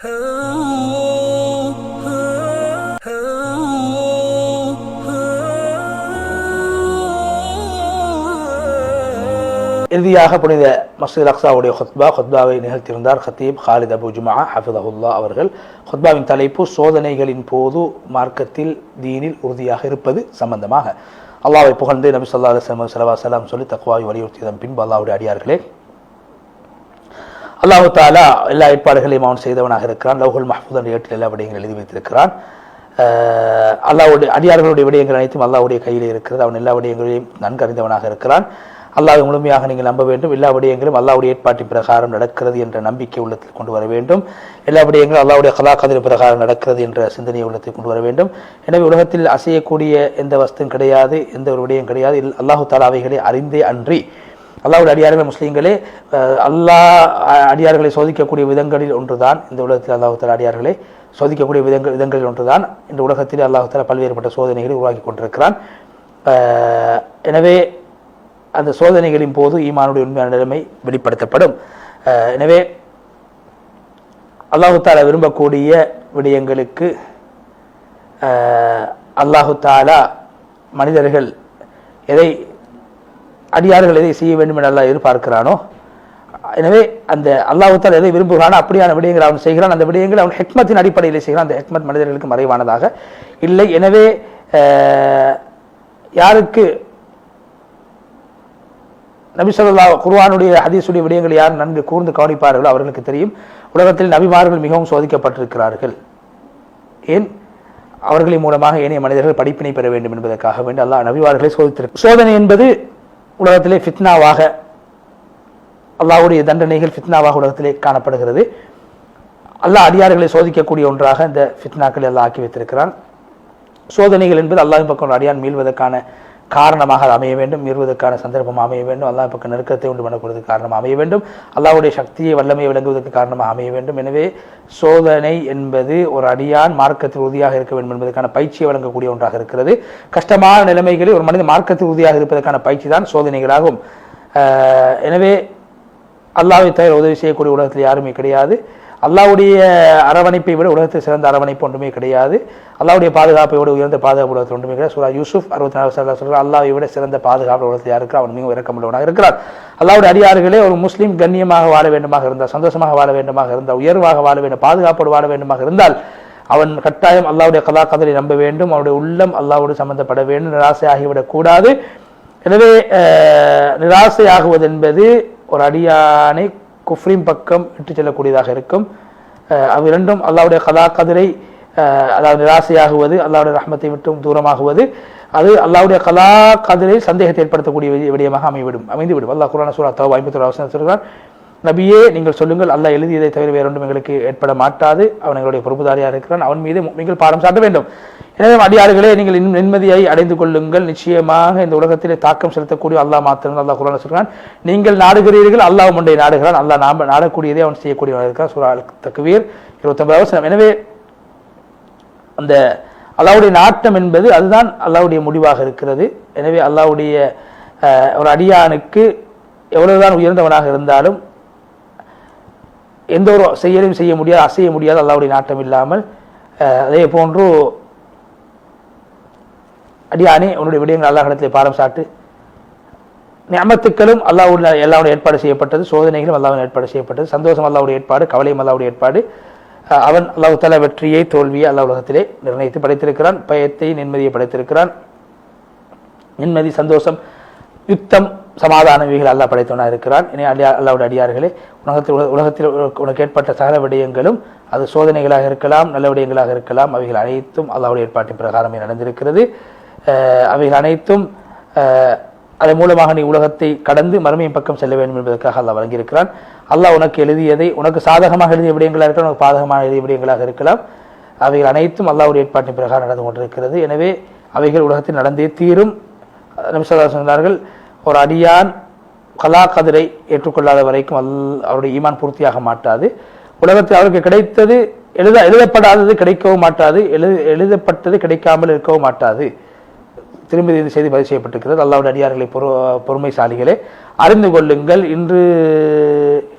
இறுதியாக புனித மஸ்ஜித் அக்ஸாவுடைய ஹுத்பாவை நிகழ்த்தியிருந்தார் ஹத்தீப் ஹாலித் அபு ஜுமா ஹஃபிதஹுல்லா அவர்கள். ஹுத்பாவின் தலைப்பு சோதனைகளின் போது மார்க்கத்தில் தீனில் உறுதியாக இருப்பது சம்பந்தமாக. அல்லாஹ்வை புகழ்ந்து நபி ஸல்லல்லாஹு அலைஹி வஸல்லம் ஸலவாத் ஸலாம் சொல்லி தக்வாவை வலியுறுத்தியதன் பின்பு அல்லாஹ்வுடைய அடியார்களே, அல்லாஹ் தஆலா எல்லா ஏற்பாடுகளையும் அவன் செய்தவனாக இருக்கிறான். லவ்ஹுல் மஹ்ஃபூஸ் என்ற ஏட்டில் எல்லா விடயங்களும் எழுதி வைத்திருக்கிறான். அல்லாஹ்வுடைய அடியார்களுடைய விடயங்கள் அனைத்தும் அல்லாஹ்வுடைய கையில் இருக்கிறது. அவன் எல்லா விடயங்களையும் நன்கு அறிந்தவனாக இருக்கிறான். அல்லாஹ்வை முழுமையாக நீங்கள் நம்ப வேண்டும். எல்லா விடயங்களும் அல்லாஹ்வுடைய ஏற்பாட்டின் பிரகாரம் நடக்கிறது என்ற நம்பிக்கை உள்ளத்தில் கொண்டு வர வேண்டும். எல்லா விடயங்களும் அல்லாஹ்வுடைய கலா கதிர் பிரகாரம் நடக்கிறது என்ற சிந்தனையை உள்ளத்தில் கொண்டு வர வேண்டும். எனவே உலகத்தில் அசையக்கூடிய எந்த வஸ்துவும் கிடையாது, எந்த ஒரு விடயம் கிடையாது. அல்லாஹு தஆலா அவைகளை அறிந்தே அன்றி அல்லாஹ்வுடைய அடியார்கள் முஸ்லீம்களே, அல்லாஹ் அடியார்களை சோதிக்கக்கூடிய விதங்களில் ஒன்றுதான் இந்த உலகத்தில் அல்லாஹு தஆலா அடியார்களை சோதிக்கக்கூடிய விதங்களில் ஒன்றுதான் இந்த உலகத்தில் அல்லாஹு தஆலா பல்வேறுபட்ட சோதனைகளை உருவாக்கி கொண்டிருக்கிறான். எனவே அந்த சோதனைகளின் போது ஈமானுடைய உண்மையான நிலைமை வெளிப்படுத்தப்படும். எனவே அல்லாஹு தஆலா விரும்பக்கூடிய விடயங்களுக்கு அல்லாஹு தஆலா மனிதர்கள் அடியார்கள் எதை செய்ய வேண்டும் என்று அல்லாஹ் எதிர்பார்க்கிறானோ, எனவே அந்த அல்லாஹு தஆலா எதை விரும்புகிறானோ அப்படியான விடயங்கள் அவன் செய்கிறான். அந்த விடயங்கள் அவன் ஹிக்மத்தின் அடிப்படையில் செய்கிறான். அந்த ஹிக்மத் மனிதர்களுக்கு மறைவானதாக இல்லை. எனவே யாருக்கு நபி ஸல்லல்லாஹு குர்ஆனுடைய ஹதீஸுடைய விடயங்களை யார் நன்கு கூர்ந்து கவனிப்பார்களோ அவர்களுக்கு தெரியும், உலகத்தில் நபிமார்கள் மிகவும் சோதிக்கப்பட்டிருக்கிறார்கள். ஏன்? அவர்களின் மூலமாக ஏனைய மனிதர்கள் படிப்பினை பெற வேண்டும் என்பதற்காக வேண்டி அல்லாஹ் நபிமார்களை சோதித்திருக்கிறார். சோதனை என்பது உலகத்திலே ஃபித்னாவாக, அல்லாஹ்வுடைய தண்டனைகள் ஃபித்னாவாக உலகத்திலே காணப்படுகிறது. அல்லாஹ் அடியார்களை சோதிக்கக்கூடிய ஒன்றாக இந்த ஃபித்னாக்களை அல்லாஹ் ஆக்கி வைத்திருக்கிறான். சோதனைகள் என்பது அல்லாஹ்வின் பக்கம் அடியான் மீள்வதற்கான காரணமாக அமைய வேண்டும், மீறுவதற்கான சந்தர்ப்பம் அமைய வேண்டும், அல்லாஹ் பக்கம் நெருக்கத்தை உண்டு பண்ணப்படுவதற்கு காரணமாக அமைய வேண்டும், அல்லாஹ்வுடைய சக்தியை வல்லமையை விளங்குவதற்கு காரணமாக அமைய வேண்டும். எனவே சோதனை என்பது ஒரு அடியான் மார்க்கத்தில் உறுதியாக இருக்க வேண்டும் என்பதற்கான பயிற்சியை வழங்கக்கூடிய ஒன்றாக இருக்கிறது. கஷ்டமான நிலைமைகளில் ஒரு மனிதன் மார்க்கத்தில் உறுதியாக இருப்பதற்கான பயிற்சி தான் சோதனைகளாகும். எனவே அல்லாஹ்வை தவிர உதவி செய்யக்கூடிய உலகத்தில் யாருமே கிடையாது. அல்லாஹ்வுடைய அரவணைப்பை விட உலகத்தில் சிறந்த அரவணைப்பு ஒன்றுமே கிடையாது. அல்லாஹ்வுடைய பாதுகாப்பை விட உயர்ந்த பாதுகாப்பு உலகத்தில் ஒன்றுமே கிடையாது. சூரா யூசுப் 64 சொல்கிறார், அல்லாஹ்வை விட சிறந்த பாதுகாப்பு உலகத்தில் யாருக்கு அவன் மிகவும் இரக்கமுள்ளவனாக இருக்கிறார். அல்லாஹ்வுடைய அடியார்களே, ஒரு முஸ்லீம் கண்ணியமாக வாழ வேண்டுமாக இருந்தால், சந்தோஷமாக வாழ வேண்டுமாக இருந்தால், உயர்வாக வாழ வேண்டும், பாதுகாப்போடு வாழ வேண்டுமாக இருந்தால் அவன் கட்டாயம் அல்லாஹ்வுடைய கலா கதரை நம்ப வேண்டும். அவனுடைய உள்ளம் அல்லாஹ்வோடு சம்பந்தப்பட வேண்டும். நிராசையாகிவிடக் கூடாது. எனவே நிராசையாகுவது என்பது ஒரு அடியானை குஃப்ரின் பக்கம் இட்டு செல்லக்கூடியதாக இருக்கும். அவ்விரண்டும் அல்லாஹ்வுடைய கலா கதிரை, அதாவது நிராசையாகுவது, அல்லாஹ்வுடைய ரஹ்மத்தை விட்டும் தூரமாகுவது, அது அல்லாஹ்வுடைய கலா கதிரை சந்தேகத்தை ஏற்படுத்தக்கூடிய விடயமாக அமைந்துவிடும். அல்லாஹ் குர்ஆன் சூரா தௌபா 51 சொல்கிறார், நபியே நீங்கள் சொல்லுங்கள், அல்லாஹ் எழுதியதை தவிர வேறொன்றும் எங்களுக்கு ஏற்பட மாட்டாது. அவன் எங்களுடைய பொறுப்புதாரியாக இருக்கிறான். அவன் மீது நீங்கள் பாடம் சாட்ட வேண்டும். எனவே அடியார்களே, நீங்கள் இன்னும் நிம்மதியை அடைந்து கொள்ளுங்கள். நிச்சயமாக இந்த உலகத்திலே தாக்கம் செலுத்தக்கூடிய அல்லாஹ் மாத்திரம். அல்லாஹ் குர்ஆனில் சொல்கிறான், நீங்கள் நாடுகிறீர்கள், அல்லாஹ் முண்டை நாடுகிறான். அல்லாஹ் நாடக்கூடியதே அவன் செய்யக்கூடியவனாக இருக்கிறான். சூரா தக்வீர் 29. எனவே அந்த அல்லாஹ்வுடைய நாட்டம் என்பது அதுதான் அல்லாஹ்வுடைய முடிவாக இருக்கிறது. எனவே அல்லாஹ்வுடைய ஒரு அடியானுக்கு எவ்வளவுதான் உயர்ந்தவனாக இருந்தாலும் எந்த ஒரு செயலையும் செய்ய முடியாது, அசைய முடியாது அல்லாஹ்வுடைய நாட்டம் இல்லாமல். அதே போன்று அடியானே, உன்னுடைய விடயங்கள் அல்லாஹ்விடத்திலே பாரம் சாட்டு. நிஅமத்துக்களும் அல்லாஹ்வுடைய ஏற்பாடு செய்யப்பட்டது, சோதனைகளும் அல்லாஹ்வின் ஏற்பாடு செய்யப்பட்டது. சந்தோஷம் அல்லாஹ்வுடைய ஏற்பாடு, கவலையும் அல்லாஹ்வுடைய ஏற்பாடு. அவன் அல்லாஹ் தஆலா வெற்றியை தோல்வியை அல்லாஹ் உலகத்திலே நிர்ணயித்து படைத்திருக்கிறான். பயத்தை நிம்மதியை படைத்திருக்கிறான். நிம்மதி, சந்தோஷம், யுத்தம், சமாதானம் இவைகள் அல்லாஹ் படைத்தவனாக இருக்கிறான். இனி அல்லாஹ்வுடைய அடியார்களே, உலகத்தில் உனக்கு ஏற்பட்ட சகல விடயங்களும் அது சோதனைகளாக இருக்கலாம், நல்ல விடயங்களாக இருக்கலாம், அவைகள் அனைத்தும் அல்லாஹ்வுடைய ஏற்பாட்டின் பிரகாரமே நடந்திருக்கிறது. அவைகள் அனைத்தும் அதன் மூலமாக நீ உலகத்தை கடந்து மறுமையின் பக்கம் செல்ல வேண்டும் என்பதற்காக அல்லாஹ் வழங்கியிருக்கிறான். அல்லாஹ் உனக்கு எழுதியதை, உனக்கு சாதகமாக எழுதிய விடயங்களாக இருக்கலாம், உனக்கு பாதகமாக எழுதிய விடயங்களாக இருக்கலாம், அவைகள் அனைத்தும் அல்லாஹ்வுடைய ஏற்பாட்டின் பிரகாரம் நடந்து கொண்டிருக்கிறது. எனவே அவைகள் உலகத்தில் நடந்தே தீரும். நபி ஸல்லல்லாஹு அலைஹி வஸல்லம் சொன்னார்கள், ஒரு அடியான் கலா கதிரை ஏற்றுக்கொள்ளாத வரைக்கும் அவருடைய ஈமான் பூர்த்தியாக மாட்டாது. உலகத்தில் அவருக்கு கிடைத்தது எழுதப்படாதது கிடைக்கவும் மாட்டாது, எழுதப்பட்டது கிடைக்காமல் இருக்கவும் மாட்டாது. திரும்பி இந்த செய்தி பதிவு செய்யப்பட்டிருக்கிறது. அல்லாஹ்வுடைய அடியார்களை பொறுமைசாலிகளே, அறிந்து கொள்ளுங்கள், இன்று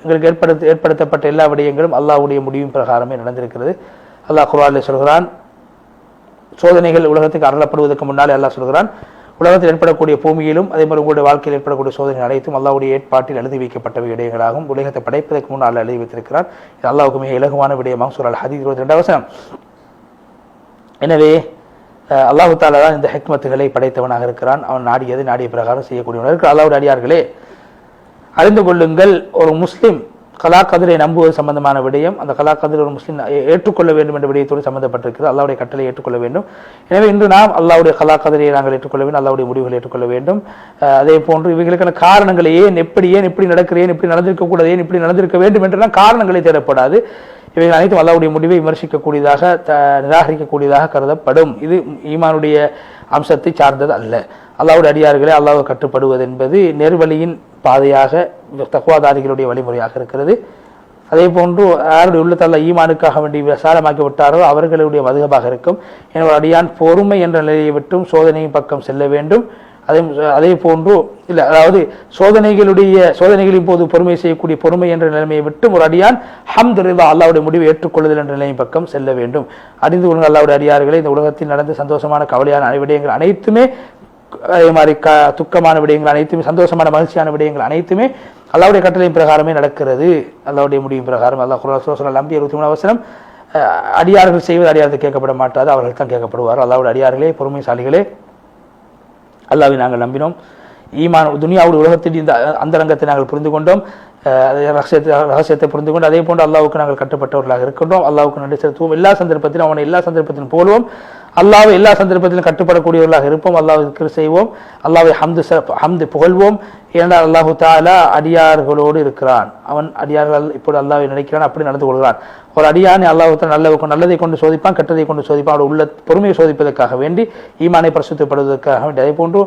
எங்களுக்கு ஏற்படுத்தப்பட்ட எல்லா விடயங்களும் அல்லாஹ்வுடைய முடிவின் பிரகாரமே நடந்திருக்கிறது. அல்லாஹ் குர்ஆனில் சொல்கிறான், சோதனைகள் உலகத்துக்கு அருளப்படுவதற்கு முன்னாலே அல்லாஹ் சொல்கிறான், உலகத்தில் ஏற்படக்கூடிய பூமியிலும் அதே மாதிரி உங்களுடைய வாழ்க்கையில் ஏற்படக்கூடிய சோதனை அனைத்தும் அல்லாஹ்வுடைய ஏற்பாட்டில் எழுதி வைக்கப்பட்ட விடயங்களாகவும் உலகத்தை படைப்பதற்கு முன்னால் எழுதி வைத்திருக்கிறான். இது அல்லாஹ்வுக்கு மிக இலகுவான விடயமாகும். சூரா அல்-ஹதீத் 22 எனவே அல்லாஹு தாலா தான் இந்த ஹிக்மத்துகளை படைத்தவனாக இருக்கிறான். அவன் நாடியது நாடிய பிரகாரம் செய்யக்கூடியவனாக இருக்கிறான். அல்லாஹ்வுடைய அடியார்களே, அறிந்து கொள்ளுங்கள், ஒரு முஸ்லிம் கலா கதிரை நம்புவது சம்பந்தமான விடயம், அந்த கலா கதிரை ஒரு முஸ்லிம் ஏற்றுக்கொள்ள வேண்டும் என்ற விடயத்தோடு சம்பந்தப்பட்டிருக்கிறது. அல்லாஹ்வுடைய கட்டளை ஏற்றுக்கொள்ள வேண்டும். எனவே இன்று நாம் அல்லாஹ்வுடைய கலா கதிரை நாங்கள் ஏற்றுக்கொள்ள வேண்டும், அல்லாஹ்வுடைய முடிவுகளை ஏற்றுக்கொள்ள வேண்டும். அதே போன்று இவைகளுக்கான காரணங்களை ஏன் இப்படி நடக்கிறேன், இப்படி நடந்திருக்க கூடாது, ஏன் இப்படி நடந்திருக்க வேண்டும் என்றெல்லாம் காரணங்களை தேடப்படாது. இவைகள் அனைத்தும் அல்லாஹ்வுடைய முடிவை விமர்சிக்கக்கூடியதாக நிராகரிக்கக்கூடியதாக கருதப்படும். இது ஈமானுடைய அம்சத்தை சார்ந்தது அல்ல. அல்லாஹ்வுடைய அடியார்களே, அல்லாஹ்வுக்கு கட்டுப்படுவது என்பது நேர்வழியின் பாதையாக தக்வாதாரிகளுடைய வழிமுறையாக இருக்கிறது. அதே போன்று யாருடைய உள்ளத்தை அல்லாஹ் ஈமானுக்காக வேண்டி விசாலமாக்கி விட்டாரோ அவர்களுடைய மதுகபாக இருக்கும். எனவே அடியான் பொறுமை என்ற நிலையை விட்டும் சோதனையின் பக்கம் செல்ல வேண்டும். அதே போன்று இல்லை, அதாவது சோதனைகளின் போது பொறுமை செய்யக்கூடிய பொறுமை என்ற நிலைமையை விட்டு ஒரு அடியான் ஹம்து ரிதா அல்லாஹ்வுடைய முடிவை ஏற்றுக்கொள்ளுதல் என்ற நிலையின் பக்கம் செல்ல வேண்டும். அறிந்து கொள்ளுங்கள் அல்லாஹ்வுடைய அடியார்களே, இந்த உலகத்தில் நடந்த சந்தோஷமான கவலையான விடயங்கள் அனைத்துமே, அதே மாதிரி துக்கமான விடயங்கள் அனைத்துமே, சந்தோஷமான மகிழ்ச்சியான விடயங்கள் அனைத்துமே அல்லாஹ்வுடைய கட்டளையின் பிரகாரமே நடக்கிறது. அல்லாஹ்வுடைய முடிவின் பிரகாரம். அல்லாஹ் குர்ஆன் சூரா அல்-அன்பியா 23 அடியார்கள் செய்வது அடியார்கள் கேட்கப்பட மாட்டாது, அவர்கள் தான் கேட்கப்படுவார். அல்லாஹ்வுடைய அடியார்களே, பொறுமைசாலிகளே, அல்லாஹ்வை நாங்கள் நம்பினோம். ஈமான் துனியாவுடைய உலகத்தில் இந்த அந்தரங்கத்தை நாங்கள் புரிந்து கொண்டோம், ரகசியத்தை புரிந்து கொண்டு அதே போன்று அல்லாஹ்வுக்கு நாங்கள் கட்டுப்பட்டவர்களாக இருக்கின்றோம். அல்லாஹ்வுக்கு நன்றி செலுத்துவோம். எல்லா சந்தர்ப்பத்திலும் அவனை எல்லா சந்தர்ப்பத்திலும் போலுவோம். அல்லாஹ்வை எல்லா சந்தர்ப்பத்திலும் கட்டுப்படக்கூடியவர்களாக இருப்போம். அல்லாஹ்வை திக்ர் செய்வோம். அல்லாஹ்வை ஹம்து புகழ்வோம். ஏனென்றால் அல்லாஹு தஆலா அடியார்களோடு இருக்கிறான். அவன் அடியார்கள் இப்போது அல்லாஹ்வை நினைக்கிறான், அப்படி நடந்து கொள்கிறான். ஒரு அடியானை அல்லாஹ் நல்லதை கொண்டு சோதிப்பான், கெட்டதை கொண்டு சோதிப்பான். அவருடைய உள்ள பொறுமையை சோதிப்பதற்காக வேண்டி, ஈமானை பரிசுத்தப்படுவதற்காக வேண்டி, அதே போன்று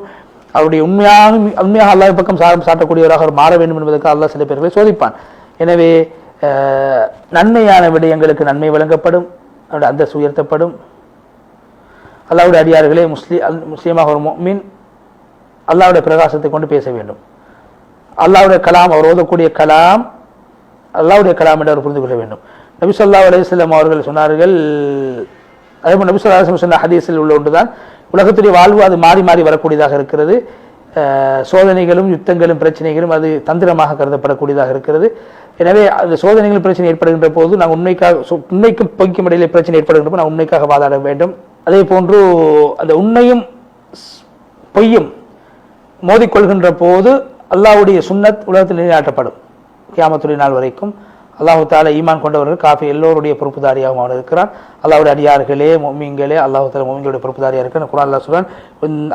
அவருடைய உண்மையாக அல்லாஹ் பக்கம் சாட்டக்கூடியவராக மாற வேண்டும் என்பதற்காக அல்லாஹ் சில பேர்களை சோதிப்பான். எனவே நன்மையான விடயங்களுக்கு நன்மை வழங்கப்படும், அவருடைய அந்தஸ்து உயர்த்தப்படும். அல்லாஹ்வுடைய அடியார்களே, முஸ்லீமாக ஒரு முஃமின் அல்லாஹ்வுடைய பிரகாசத்தை கொண்டு பேச வேண்டும். அல்லாஹ்வுடைய கலாம், அவர் ஓதக்கூடிய கலாம் அல்லாஹ்வுடைய கலாம் என்று அவர் புரிந்து கொள்ள வேண்டும். நபி ஸல்லல்லாஹு அலைஹி வஸல்லம் அவர்கள் சொன்னார்கள், அதே போல் நபி ஸல்லல்லாஹு அலைஹி வஸல்லம் சொன்ன ஹதீஸில் உள்ள ஒன்றுதான், உலகத்துடைய வாழ்வு அது மாறி மாறி வரக்கூடியதாக இருக்கிறது. சோதனைகளும் யுத்தங்களும் பிரச்சனைகளும் அது தந்திரமாக கருதப்படக்கூடியதாக இருக்கிறது. எனவே அது சோதனைகள் பிரச்சனை ஏற்படுகின்ற போது நாங்கள் உண்மைக்கும் பொய்க்கும் இடையிலே பிரச்சனை ஏற்படுகின்ற போது நான் உண்மைக்காக வாதாட வேண்டும். அதே போன்று அந்த உண்மையும் பொய்யும் மோதிக்கொள்கின்ற போது அல்லாஹ்வுடைய சுன்னத் உலகத்தில் நிலைநாட்டப்படும் கியாமத்துடைய நாள் வரைக்கும். அல்லாஹு தஆலா ஈமான் கொண்டவர்கள் காஃபி எல்லோருடைய பொறுப்புதாரியாகவும் அவன் இருக்கிறான். அல்லாஹ்வுடைய அடியார்களே, முஃமின்களே, அல்லாஹு தஆலா முஃமின்களுடைய பொறுப்புதாரியாக இருக்கிறான். குர்ஆன் அல்லாஹ் சொல்றான்,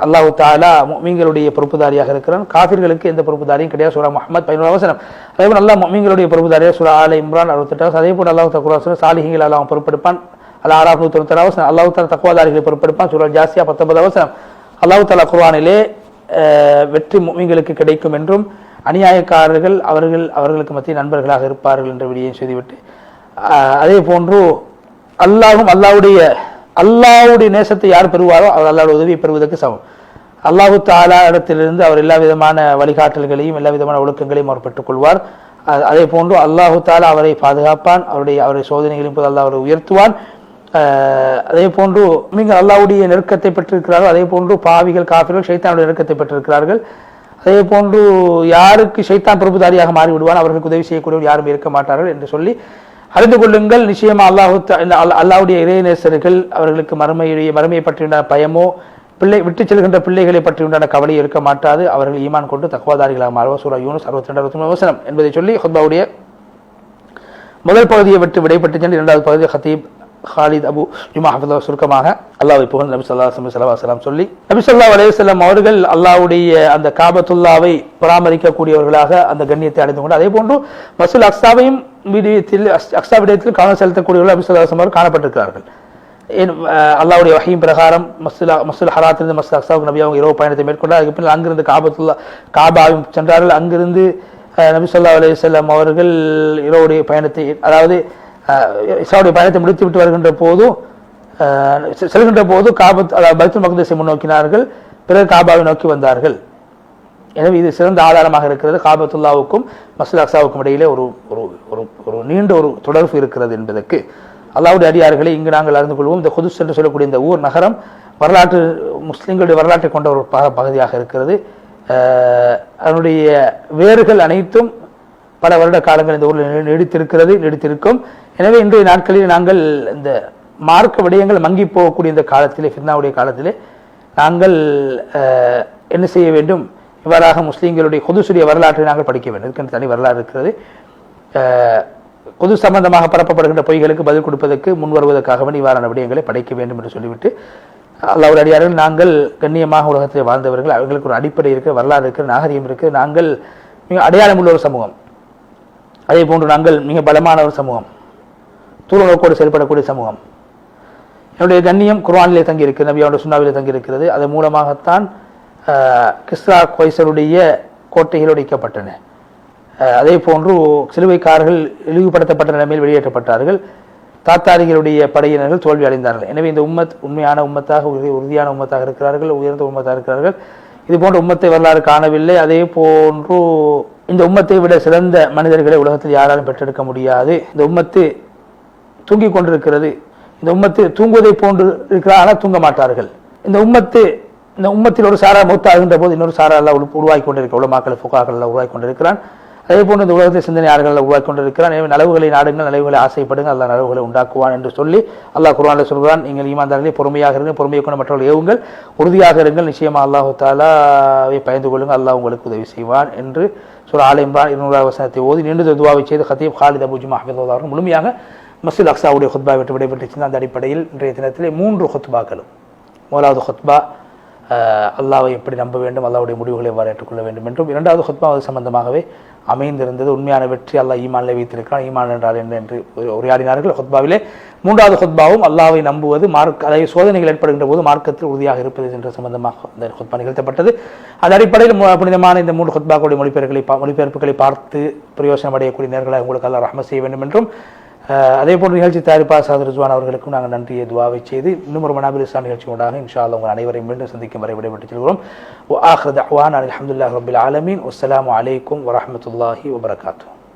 அல்லாஹு தஆலா முஃமின்களுடைய பொறுப்புதாரியாக இருக்கிறான், காஃபிர்களுக்கு எந்த பொறுப்புதாரியும் கிடையாது. சூரா முஹம்மத் 11 அதே போல் அல்லாஹ் முஃமின்களுடைய பொறுப்புதாரியாக சூரா ஆல இம்ரான் 68 அதே போல் அல்லாஹ் தஆலா குர்ஆன் சொல்றான், சாலிஹீன்கள் அல்லாஹ் பொறுப்பெடுப்பான். அல்-அராஃப் 196 அல்லாஹு தஆலா தக்வாதாரிகளை பொறுப்பெடுப்பான். சூரா ஜாசியா 19 அல்லாஹு தஆலா குர்ஆனிலே வெற்றி முஃமின்களுக்கு கிடைக்கும் என்றும் அநியாயக்காரர்கள் அவர்களுக்கு மத்திய நண்பர்களாக இருப்பார்கள் என்ற விடியை செய்துவிட்டு, அதே போன்று அல்லாஹ்வுடைய நேசத்தை யார் பெறுவாரோ அவர் அல்லாஹ்வுடைய உதவியை பெறுவதற்கு சமம். அல்லாஹு தஆலா இடத்திலிருந்து அவர் எல்லா விதமான வழிகாட்டல்களையும் எல்லா விதமான ஒழுக்கங்களையும் அவர் பெற்றுக்கொள்வார். அதே போன்று அல்லாஹு தஆலா அவரை பாதுகாப்பான். அவருடைய சோதனைகளின் போது அல்லாஹ் அவரை உயர்த்துவான். அதே போன்று நீங்கள் அல்லாஹ்வுடைய நெருக்கத்தை பெற்றிருக்கிறார்கள். அதே போன்று பாவிகள் காஃபிர்கள் ஷைத்தானுடைய நெருக்கத்தை பெற்றிருக்கிறார்கள். அதே போன்று யாருக்கு ஷைத்தான் பிரபுதாரியாக மாறிவிடுவான் அவர்களுக்கு உதவி செய்யக்கூடியவர் யாரும் இருக்க மாட்டார்கள் என்று சொல்லி அறிந்து கொள்ளுங்கள். நிச்சயமா அல்லாஹ்வுடைய இறைநேசர்கள் அவர்களுக்கு மறுமையை பற்றியுண்டான பயமோ விட்டு செல்கின்ற பிள்ளைகளை பற்றியுண்டான கவலை இருக்க மாட்டாது. அவர்கள் ஈமான் கொண்டு தக்வாதாரிகளாக மாறுவார். சூரா யூனுஸ் 62 என்பதை சொல்லி ஹுத்பாவுடைய முதல் பகுதியை விட்டு விடைபெற்று சென்று இரண்டாவது பகுதி ஹத்தீப் ஹாலித் அபு ஜுமா ஹஃபிظஹு சுருக்கமாக அல்லாஹ்வை புகழ்ந்து நபி ஸல்லல்லாஹு அலைஹி வஸல்லம் சொல்லி, நபி ஸல்லல்லாஹு அலைஹி வஸல்லம் அவர்கள் அல்லாஹ்வுடைய அந்த காபத்துல்லாவை பராமரிக்கக்கூடியவர்களாக அந்த கண்ணியத்தை அடைந்து கொண்டு, அதே போன்று மஸ்ஜித் அக்ஸாவையும் அக்ஸா விடயத்தில் கவனம் செலுத்தக்கூடியவர்கள் நபி ஸல்லல்லாஹு அலைஹி வஸல்லம் காணப்பட்டிருக்கிறார்கள். அல்லாஹ்வுடைய வஹீம் பிரகாரம் மஸ்ஜித் ஹராத்திலிருந்து மஸ்ஜித் அக்ஸாவுக்கு நபி அவங்க இரவு பயணத்தை மேற்கொண்டார். அதுக்கு பின்னர் அங்கிருந்து காபாவும் சென்றார்கள். அங்கிருந்து நபி ஸல்லல்லாஹு அலைஹி வஸல்லம் அவர்கள் இரவுடைய பயணத்தை, அதாவது இஸ்ராவுடைய பயணத்தை முடித்து விட்டு செல்கின்ற போது பைத்துல் மக்திஸை முன்னோக்கினார்கள். பிறகு காபாவை நோக்கி வந்தார்கள். எனவே இது சிறந்த ஆதாரமாக இருக்கிறது. காபத்துல்லாவுக்கும் மஸ்ஜித் அக்ஸாவுக்கும் இடையிலே ஒரு ஒரு ஒரு நீண்ட ஒரு தொடர்பு இருக்கிறது என்பதற்கு. அல்லாஹ்வுடைய அடியார்களை இங்கு நாங்கள் அறிந்து கொள்வோம். இந்த குதுஸ் என்று சொல்லக்கூடிய இந்த ஊர் நகரம் வரலாற்று முஸ்லிம்களுடைய வரலாற்றை கொண்ட ஒரு பகுதியாக இருக்கிறது. அதனுடைய வேர்கள் அனைத்தும் பல வருட காலங்கள் இந்த ஊரில் நீடித்திருக்கும். எனவே இன்றைய நாட்களில் நாங்கள் இந்த மார்க்க விடயங்கள் மங்கி போகக்கூடிய இந்த காலத்திலே, ஃபித்னாவுடைய காலத்திலே நாங்கள் என்ன செய்ய வேண்டும்? இவ்வாறாக முஸ்லீம்களுடைய குதுசுடைய வரலாற்றை நாங்கள் படிக்க வேண்டும். இதுக்கு தனி வரலாறு இருக்கிறது. குது சம்பந்தமாக பரப்பப்படுகின்ற பொய்களுக்கு பதில் கொடுப்பதற்கு முன் வருவதற்காக வேண்டி இவ்வாறான விடயங்களை படைக்க வேண்டும் என்று சொல்லிவிட்டு, அல்லாஹ்வுடைய அடியார்கள் நாங்கள் கண்ணியமாக உலகத்தில் வாழ்ந்தவர்கள், அவர்களுக்கு ஒரு அடிப்படை இருக்குது, வரலாறு இருக்குது, நாகரிகம் இருக்குது. நாங்கள் மிக அடையாளம் உள்ள ஒரு சமூகம். அதே போன்று நாங்கள் மிக பலமான ஒரு சமூகம், தூரநோக்கோடு செயல்படக்கூடிய சமூகம். என்னுடைய கண்ணியம் குர்ஆனிலே தங்கியிருக்கிறது, நபியாவுடைய சுன்னாவிலே தங்கியிருக்கிறது. அதன் மூலமாகத்தான் கிஸ்ரா கொய்சருடைய கோட்டைகள் உடைக்கப்பட்டன. அதே போன்று சிலுவைக்காரர்கள் இழிவுபடுத்தப்பட்ட நிலைமையில் வெளியேற்றப்பட்டார்கள். தாத்தாரிகளுடைய படையினர்கள் தோல்வி அடைந்தார்கள். எனவே இந்த உம்மத் உண்மையான உம்மத்தாக, உறுதியான உம்மத்தாக இருக்கிறார்கள், உயர்ந்த உம்மத்தாக இருக்கிறார்கள். இது போன்ற உம்மத்தை வரலாறு காணவில்லை. அதே போன்று இந்த உம்மத்தை விட சிறந்த மனிதர்களை உலகத்தில் யாராலும் பெற்றெடுக்க முடியாது. இந்த உம்மத்து தூங்கிக் கொண்டிருக்கிறது. இந்த உம்மத்து தூங்குவதை போன்று இருக்கிறார், ஆனால் தூங்க மாட்டார்கள். இந்த உம்மத்தில் ஒரு சாரா மௌத்தாகின்ற போது இன்னொரு சாரா எல்லாம் உருவாக்கி கொண்டிருக்கிற உலமாக்கள் ஃபுகாக்கள் எல்லாம் உருவாக்கி கொண்டிருக்கிறான். அதே போன்று இந்த உலகத்தை சிந்தனையாளர்கள் உருவாக்கி கொண்டிருக்கிறான். எனவே நலவுகளை நாடுங்கள், நலவுகளை ஆசைப்படுங்கள், அல்லாஹ் நலவுகளை உண்டாக்குவான் என்று சொல்லி அல்லாஹ் குர்ஆனில் சொல்கிறான். நீங்கள் ஈமான்தார்களே பொறுமையாக இருங்கள், பொறுமையை கொண்டு மற்றவர்கள் ஏவுங்கள், உறுதியாக இருங்கள், நிச்சயமாக அல்லாஹு தஆலாவை பயந்து கொள்ளுங்கள், அல்லாஹ் உங்களுக்கு உதவி செய்வான் என்று சூரா ஆல இம்ரான் 200வது வசனத்தை ஓதி நீண்ட துஆவை செய்து கத்தீப் காலித் அபூ ஜுமா ஹஃபிظஹுல்லாஹ் அவர்கள் முழுமையாக மஸ்ஜித் அக்ஸாவுடைய குத்பா விட்டு விடைபெற்று அந்த அடிப்படையில் இன்றைய தினத்திலே 3 குத்பாக்களும், முதலாவது குத்பா அல்லாஹ்வை எப்படி நம்ப வேண்டும், அல்லாஹ்வுடைய முடிவுகளை எவ்வாறு ஏற்றுக்கொள்ள வேண்டும் என்றும், இரண்டாவது குத்பா அது சம்பந்தமாகவே அமைந்திருந்தது. உண்மையான வெற்றி அல்லாஹ் ஈமானிலே வைத்திருக்கிறான், ஈமான் என்றால் என்ன என்று உரையாடினார்கள் குத்பாவிலே. மூன்றாவது குத்பாவும் அல்லாஹ்வை நம்புவது, அதாவது சோதனைகள் ஏற்படுகின்ற போது மார்க்கத்தில் உறுதியாக இருப்பது என்ற சம்பந்தமாக இந்த குத்பா நிகழ்த்தப்பட்டது. அந்த அடிப்படையில் புனிதமான இந்த 3 குத்பாக்களுடைய மொழிபெயர்ப்புகளை பார்த்து பிரயோசனம் அடையக்கூடிய நேர்களை உங்களுக்கு அல்லாஹ் ரஹ்மத் செய்ய வேண்டும் என்றும், அதே போன்ற நிகழ்ச்சி தயாரிப்பாளர் சாதர் ரிஸ்வான் அவர்களுக்கும் நாங்கள் நன்றியை துஆவை செய்து இன்னும் ஒரு மனாபில் இஸ்லாம் நிகழ்ச்சி உண்டாக இன்ஷா அல்லாஹ் உங்கள் அனைவரையும் மீண்டும் சந்திக்கும் வரை விடைபெற்றுச் செல்கிறோம். வஆஹிரு தஅவானா அல்ஹம்துலில்லாஹி ரப்பில் ஆலமீன். வஸ்ஸலாமு அலைக்கும் வரஹ்மத்துல்லாஹி வபரகாத்துஹு.